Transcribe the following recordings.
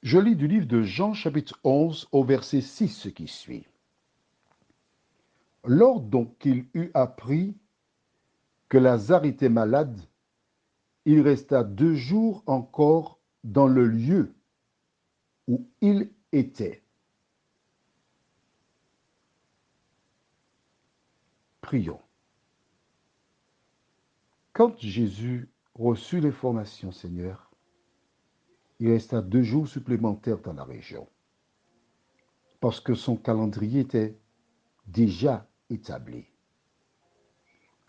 Je lis du livre de Jean chapitre 11 au verset 6 ce qui suit. Lors donc qu'il eut appris que Lazare était malade, il resta 2 jours encore dans le lieu où il était. Prions. Quand Jésus reçut l'information, Seigneur, il resta 2 jours supplémentaires dans la région, parce que son calendrier était déjà établi.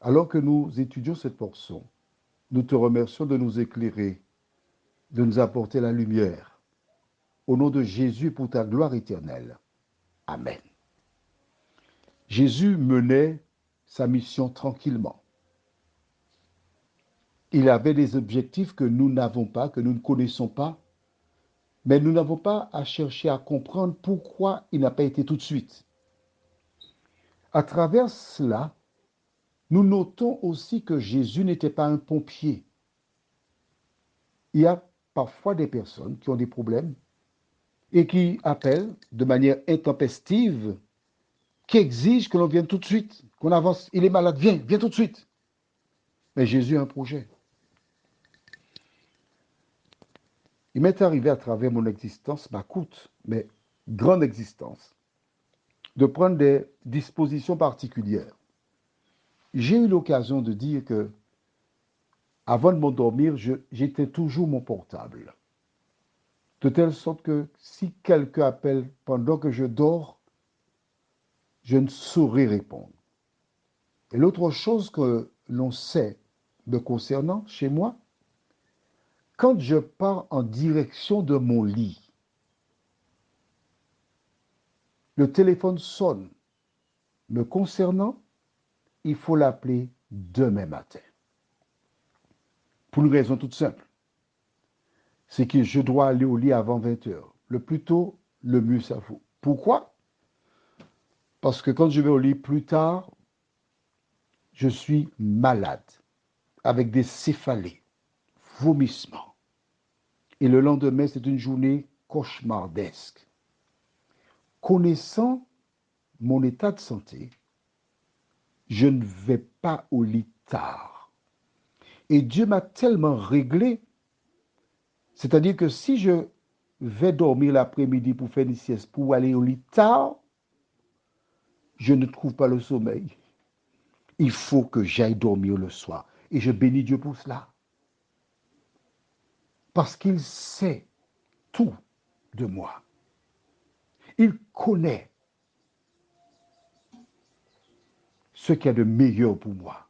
Alors que nous étudions cette portion, nous te remercions de nous éclairer, de nous apporter la lumière. Au nom de Jésus, pour ta gloire éternelle. Amen. Jésus menait sa mission tranquillement. Il avait des objectifs que nous n'avons pas, que nous ne connaissons pas, mais nous n'avons pas à chercher à comprendre pourquoi il n'a pas été tout de suite. À travers cela, nous notons aussi que Jésus n'était pas un pompier. Il y a parfois des personnes qui ont des problèmes et qui appellent de manière intempestive, qui exigent que l'on vienne tout de suite, qu'on avance. Il est malade, viens tout de suite. Mais Jésus a un projet. Il m'est arrivé à travers mon existence, ma courte, mais grande existence, de prendre des dispositions particulières. J'ai eu l'occasion de dire que, avant de m'endormir, j'étais toujours mon portable. De telle sorte que si quelqu'un appelle pendant que je dors, je ne saurais répondre. Et l'autre chose que l'on sait me concernant chez moi, quand je pars en direction de mon lit, le téléphone sonne. Me concernant, il faut l'appeler demain matin. Pour une raison toute simple. C'est que je dois aller au lit avant 20 heures. Le plus tôt, le mieux ça vaut. Pourquoi? Parce que quand je vais au lit plus tard, je suis malade, avec des céphalées, vomissements. Et le lendemain, c'est une journée cauchemardesque. Connaissant mon état de santé, je ne vais pas au lit tard. Et Dieu m'a tellement réglé, c'est-à-dire que si je vais dormir l'après-midi pour faire une sieste, pour aller au lit tard, je ne trouve pas le sommeil. Il faut que j'aille dormir le soir. Et je bénis Dieu pour cela. Parce qu'il sait tout de moi. Il connaît ce qu'il y a de meilleur pour moi.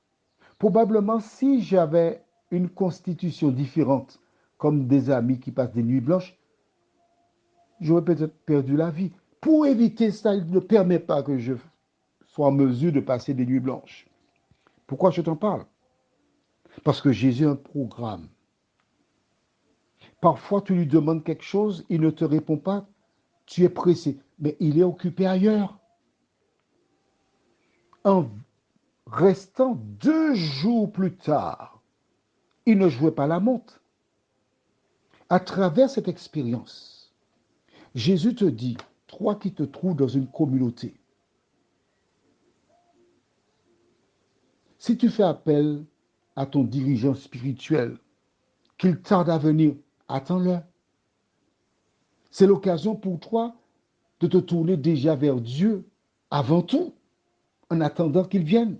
Probablement, si j'avais une constitution différente, comme des amis qui passent des nuits blanches, j'aurais peut-être perdu la vie. Pour éviter ça, il ne permet pas que je sois en mesure de passer des nuits blanches. Pourquoi je t'en parle? Parce que Jésus a un programme. Parfois, tu lui demandes quelque chose, il ne te répond pas, tu es pressé, mais il est occupé ailleurs. En restant 2 jours plus tard, il ne jouait pas la montre. À travers cette expérience, Jésus te dit, toi qui te trouves dans une communauté, si tu fais appel à ton dirigeant spirituel, qu'il tarde à venir, attends-le. C'est l'occasion pour toi de te tourner déjà vers Dieu avant tout, en attendant qu'il vienne.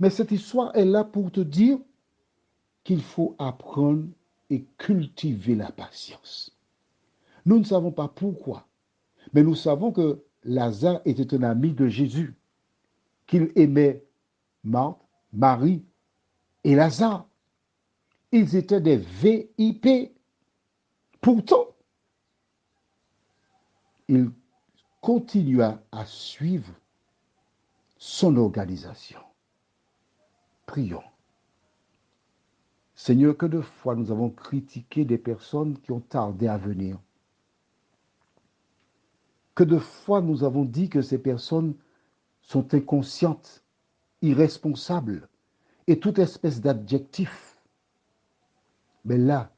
Mais cette histoire est là pour te dire qu'il faut apprendre et cultiver la patience. Nous ne savons pas pourquoi, mais nous savons que Lazare était un ami de Jésus, qu'il aimait Marthe, Marie et Lazare. Ils étaient des VIP. Pourtant, il continua à suivre son organisation. Prions. Seigneur, que de fois nous avons critiqué des personnes qui ont tardé à venir. Que de fois nous avons dit que ces personnes sont inconscientes, irresponsables et toute espèce d'adjectif. Mais là,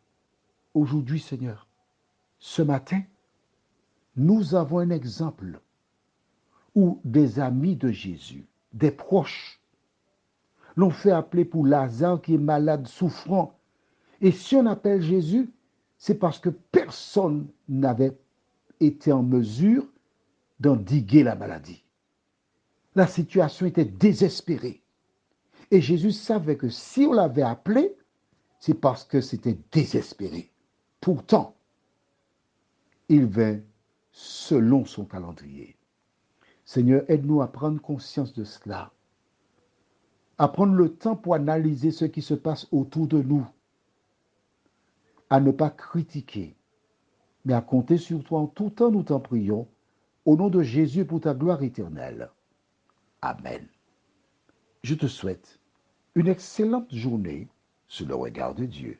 aujourd'hui, Seigneur, Ce matin, nous avons un exemple où des amis de Jésus, des proches, l'ont fait appeler pour Lazare qui est malade, souffrant. Et si on appelle Jésus, c'est parce que personne n'avait été en mesure d'endiguer la maladie. La situation était désespérée. Et Jésus savait que si on l'avait appelé, c'est parce que c'était désespéré. Pourtant, il vint selon son calendrier. Seigneur, aide-nous à prendre conscience de cela, à prendre le temps pour analyser ce qui se passe autour de nous, à ne pas critiquer, mais à compter sur toi en tout temps, nous t'en prions, au nom de Jésus pour ta gloire éternelle. Amen. Je te souhaite une excellente journée sous le regard de Dieu.